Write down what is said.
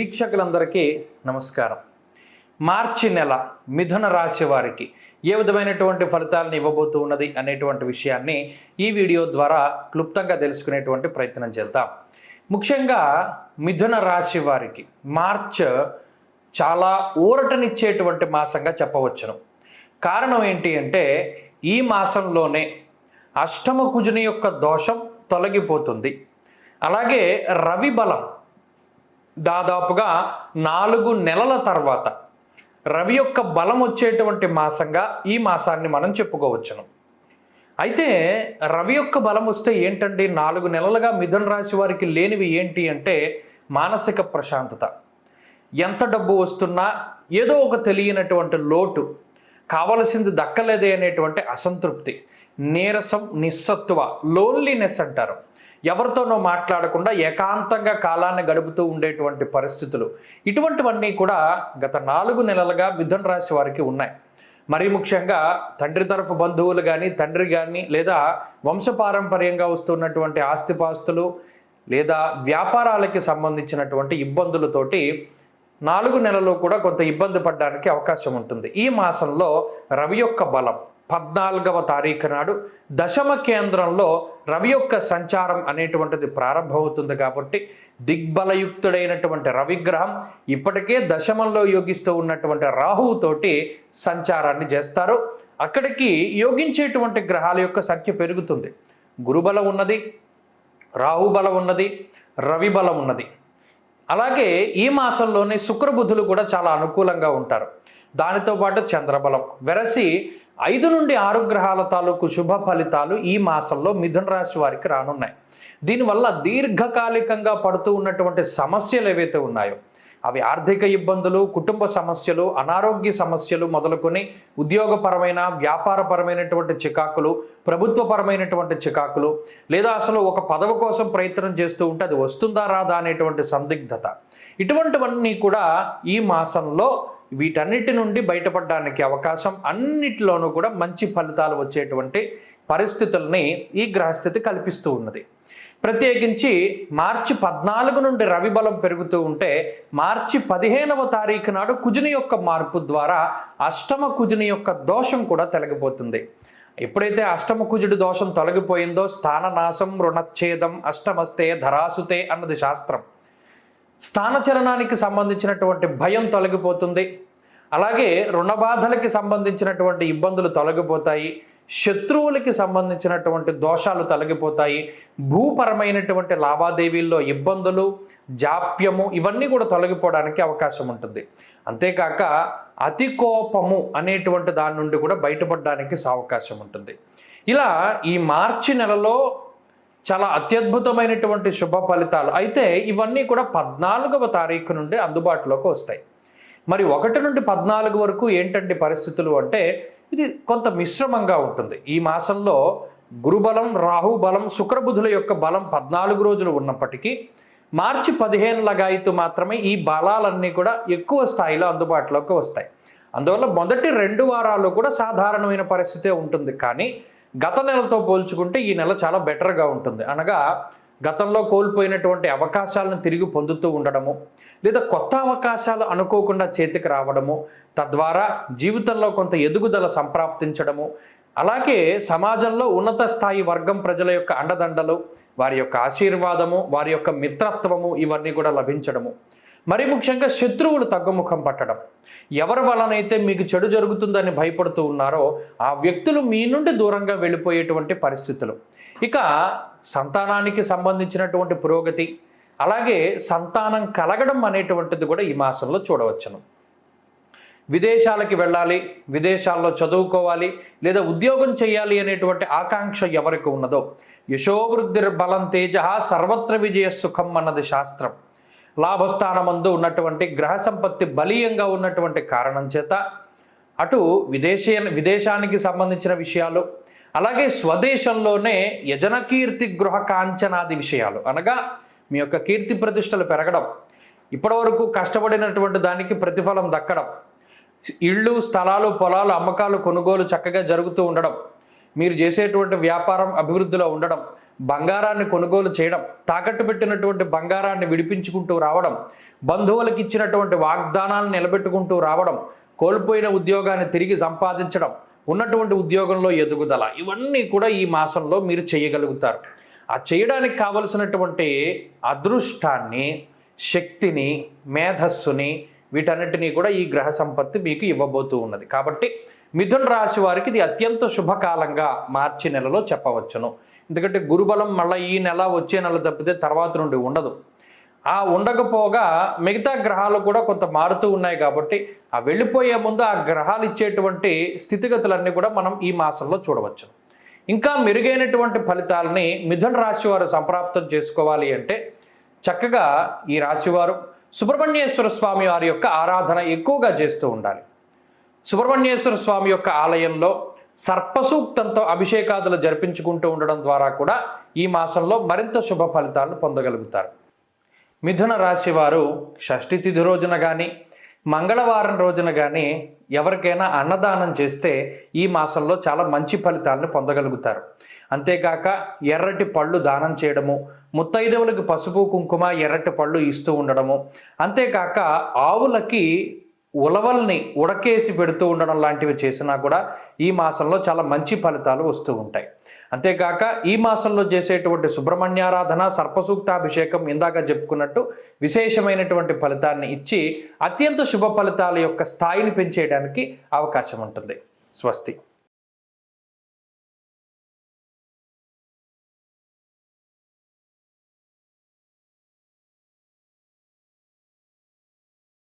వీక్షకులందరికీ నమస్కారం. మార్చి నెల మిథున రాశి వారికి ఏ విధమైనటువంటి ఫలితాలను ఇవ్వబోతూ ఉన్నది అనేటువంటి విషయాన్ని ఈ వీడియో ద్వారా క్లుప్తంగా తెలుసుకునేటువంటి ప్రయత్నం చేద్దాం. ముఖ్యంగా మిథున రాశి వారికి మార్చ్ చాలా ఊరటనిచ్చేటువంటి మాసంగా చెప్పవచ్చును. కారణం ఏంటి అంటే ఈ మాసంలోనే అష్టమ కుజుని యొక్క దోషం తొలగిపోతుంది. అలాగే రవి బలం దాదాపుగా 4 నెలల తర్వాత రవి యొక్క బలం వచ్చేటువంటి మాసంగా ఈ మాసాన్ని మనం చెప్పుకోవచ్చును. అయితే రవి యొక్క బలం వస్తే ఏంటండి, 4 నెలలుగా మిథున రాశి వారికి లేనివి ఏంటి అంటే మానసిక ప్రశాంతత. ఎంత డబ్బు వస్తున్నా ఏదో ఒక తెలియనటువంటి లోటు, కావలసింది దక్కలేదే అనేటువంటి అసంతృప్తి, నీరసం, నిస్సత్తువ, లోన్లీనెస్ అంటారు. ఎవరితోనో మాట్లాడకుండా ఏకాంతంగా కాలాన్ని గడుపుతూ ఉండేటువంటి పరిస్థితులు, ఇటువంటివన్నీ కూడా గత 4 నెలలుగా మిథున రాశి వారికి ఉన్నాయి. మరీ ముఖ్యంగా తండ్రి తరఫు బంధువులు కానీ, తండ్రి కానీ, లేదా వంశపారంపర్యంగా వస్తున్నటువంటి ఆస్తిపాస్తులు లేదా వ్యాపారాలకి సంబంధించినటువంటి ఇబ్బందులతోటి 4 నెలలు కూడా కొంత ఇబ్బంది పడడానికి అవకాశం ఉంటుంది. ఈ మాసంలో రవి యొక్క బలం 14వ తారీఖు నాడు దశమ కేంద్రంలో రవి యొక్క సంచారం అనేటువంటిది ప్రారంభమవుతుంది. కాబట్టి దిగ్బలయుక్తుడైనటువంటి రవిగ్రహం ఇప్పటికే దశమంలో యోగిస్తూ ఉన్నటువంటి రాహువుతోటి సంచారాన్ని చేస్తారు. అక్కడికి యోగించేటువంటి గ్రహాల యొక్క సంఖ్య పెరుగుతుంది. గురుబలం ఉన్నది, రాహుబలం ఉన్నది, రవి బలం ఉన్నది. అలాగే ఈ మాసంలోనే శుక్రబుధులు కూడా చాలా అనుకూలంగా ఉంటారు. దానితో పాటు చంద్రబలం వెరసి 5 నుండి 6 గ్రహాల తాలూకు శుభ ఫలితాలు ఈ మాసంలో మిథున రాశి వారికి రానున్నాయి. దీనివల్ల దీర్ఘకాలికంగా పడుతూ ఉన్నటువంటి సమస్యలు ఏవైతే ఉన్నాయో అవి ఆర్థిక ఇబ్బందులు, కుటుంబ సమస్యలు, అనారోగ్య సమస్యలు మొదలుకొని ఉద్యోగపరమైన, వ్యాపారపరమైనటువంటి చికాకులు, ప్రభుత్వపరమైనటువంటి చికాకులు, లేదా అసలు ఒక పదవి కోసం ప్రయత్నం చేస్తూ ఉంటే అది వస్తుందా రాదా అనేటువంటి సందిగ్ధత, ఇటువంటివన్నీ కూడా ఈ మాసంలో వీటన్నిటి నుండి బయటపడడానికి అవకాశం, అన్నిటిలోనూ కూడా మంచి ఫలితాలు వచ్చేటువంటి పరిస్థితుల్ని ఈ గ్రహస్థితి కల్పిస్తూ ఉన్నది. ప్రత్యేకించి మార్చి 14 నుండి రవి బలం పెరుగుతూ ఉంటే మార్చి 15వ తారీఖు నాడు కుజుని యొక్క మార్పు ద్వారా అష్టమ కుజుని యొక్క దోషం కూడా తొలగిపోతుంది. ఎప్పుడైతే అష్టమ కుజుడి దోషం తొలగిపోయిందో స్థాననాశం రుణచ్ఛేదం అష్టమస్తే ధరాసుతే అన్నది శాస్త్రం. స్థానచలనానికి సంబంధించినటువంటి భయం తొలగిపోతుంది. అలాగే రుణబాధలకి సంబంధించినటువంటి ఇబ్బందులు తొలగిపోతాయి. శత్రువులకి సంబంధించినటువంటి దోషాలు తొలగిపోతాయి. భూపరమైనటువంటి లావాదేవీల్లో ఇబ్బందులు, జాప్యము ఇవన్నీ కూడా తొలగిపోవడానికి అవకాశం ఉంటుంది. అంతేకాక అతి కోపము అనేటువంటి దాని నుండి కూడా బయటపడడానికి అవకాశం ఉంటుంది. ఇలా ఈ మార్చి నెలలో చాలా అత్యద్భుతమైనటువంటి శుభ ఫలితాలు. అయితే ఇవన్నీ కూడా 14వ తారీఖు నుండి అందుబాటులోకి వస్తాయి. మరి 1 నుండి 14 వరకు ఏంటంటే పరిస్థితులు అంటే ఇది కొంత మిశ్రమంగా ఉంటుంది. ఈ మాసంలో గురుబలం, రాహుబలం, శుక్రబుధుల యొక్క బలం 14 రోజులు ఉన్నప్పటికీ మార్చి 15 లగాయితూ మాత్రమే ఈ బలాలన్నీ కూడా ఎక్కువ స్థాయిలో అందుబాటులోకి వస్తాయి. అందువల్ల మొదటి 2 వారాలు కూడా సాధారణమైన పరిస్థితే ఉంటుంది. కానీ గత నెలతో పోల్చుకుంటే ఈ నెల చాలా బెటర్గా ఉంటుంది. అనగా గతంలో కోల్పోయినటువంటి అవకాశాలను తిరిగి పొందుతూ ఉండడము, లేదా కొత్త అవకాశాలు అనుకోకుండా చేతికి రావడము, తద్వారా జీవితంలో కొంత ఎదుగుదల సంప్రాప్తించడము, అలాగే సమాజంలో ఉన్నత స్థాయి వర్గం ప్రజల యొక్క అండదండలు, వారి యొక్క ఆశీర్వాదము, వారి యొక్క మిత్రత్వము ఇవన్నీ కూడా లభించడము, మరి ముఖ్యంగా శత్రువులు తగ్గుముఖం పట్టడం, ఎవరి వలనైతే మీకు చెడు జరుగుతుందని భయపడుతూ ఉన్నారో ఆ వ్యక్తులు మీ నుండి దూరంగా వెళ్ళిపోయేటువంటి పరిస్థితులు, ఇక సంతానానికి సంబంధించినటువంటి పురోగతి, అలాగే సంతానం కలగడం అనేటువంటిది కూడా ఈ మాసంలో చూడవచ్చును. విదేశాలకి వెళ్ళాలి, విదేశాల్లో చదువుకోవాలి, లేదా ఉద్యోగం చేయాలి అనేటువంటి ఆకాంక్ష ఎవరికి ఉన్నదో యశోవృద్ధిర్ బలం తేజ సర్వత్ర విజయ సుఖం అన్నది శాస్త్రం. లాభస్థానమందు ఉన్నటువంటి గ్రహ సంపత్తి బలీయంగా ఉన్నటువంటి కారణం చేత అటు విదేశానికి సంబంధించిన విషయాలు, అలాగే స్వదేశంలోనే యజనకీర్తి గృహ కాంచనాది విషయాలు, అనగా మీ యొక్క కీర్తి ప్రతిష్టలు పెరగడం, ఇప్పటివరకు కష్టపడినటువంటి దానికి ప్రతిఫలం దక్కడం, ఇళ్ళు, స్థలాలు, పొలాలు అమ్మకాలు, కొనుగోలు చక్కగా జరుగుతూ ఉండడం, మీరు చేసేటువంటి వ్యాపారం అభివృద్ధిలో ఉండడం, బంగారాన్ని కొనుగోలు చేయడం, తాకట్టు పెట్టినటువంటి బంగారాన్ని విడిపించుకుంటూ రావడం, బంధువులకు ఇచ్చినటువంటి వాగ్దానాలను నిలబెట్టుకుంటూ రావడం, కోల్పోయిన ఉద్యోగాన్ని తిరిగి సంపాదించడం, ఉన్నటువంటి ఉద్యోగంలో ఎదుగుదల, ఇవన్నీ కూడా ఈ మాసంలో మీరు చేయగలుగుతారు. ఆ చేయడానికి కావలసినటువంటి అదృష్టాన్ని, శక్తిని, మేధస్సుని, వీటన్నిటినీ కూడా ఈ గ్రహ సంపత్తి మీకు ఇవ్వబోతూ ఉన్నది. కాబట్టి మిథున రాశి వారికి ఇది అత్యంత శుభకాలంగా మార్చి నెలలో చెప్పవచ్చును. ఎందుకంటే గురుబలం మళ్ళీ ఈ నెల వచ్చే నెల తప్పితే తర్వాత నుండి ఉండదు. ఆ ఉండకపోగా మిగతా గ్రహాలు కూడా కొంత మారుతూ ఉన్నాయి కాబట్టి ఆ వెళ్ళిపోయే ముందు ఆ గ్రహాలు ఇచ్చేటువంటి స్థితిగతులన్నీ కూడా మనం ఈ మాసంలో చూడవచ్చు. ఇంకా మెరుగైనటువంటి ఫలితాలని మిథున రాశి వారు సంప్రాప్తం చేసుకోవాలి అంటే చక్కగా ఈ రాశివారు సుబ్రహ్మణ్యేశ్వర స్వామి వారి యొక్క ఆరాధన ఎక్కువగా చేస్తూ ఉండాలి. సుబ్రహ్మణ్యేశ్వర స్వామి యొక్క ఆలయంలో సర్పసూక్తంతో అభిషేకాదులు జరిపించుకుంటూ ఉండడం ద్వారా కూడా ఈ మాసంలో మరింత శుభ ఫలితాలను పొందగలుగుతారు. మిథున రాశి వారు షష్ఠి తిథి రోజున కానీ మంగళవారం రోజున కానీ ఎవరికైనా అన్నదానం చేస్తే ఈ మాసంలో చాలా మంచి ఫలితాలను పొందగలుగుతారు. అంతేకాక ఎర్రటి పళ్ళు దానం చేయడము, ముత్తైదవులకు పసుపు కుంకుమ ఎర్రటి పళ్ళు ఇస్తూ ఉండడము, అంతేకాక ఆవులకి ఉలవల్ని ఉడకేసి పెడుతూ ఉండడం లాంటివి చేసినా కూడా ఈ మాసంలో చాలా మంచి ఫలితాలు వస్తూ ఉంటాయి. అంతేకాక ఈ మాసంలో చేసేటువంటి సుబ్రహ్మణ్యారాధన, సర్పసూక్తాభిషేకం ఇందాక చెప్పుకున్నట్టు విశేషమైనటువంటి ఫలితాన్ని ఇచ్చి అత్యంత శుభ ఫలితాల యొక్క స్థాయిని పెంచేయడానికి అవకాశం ఉంటుంది. స్వస్తి.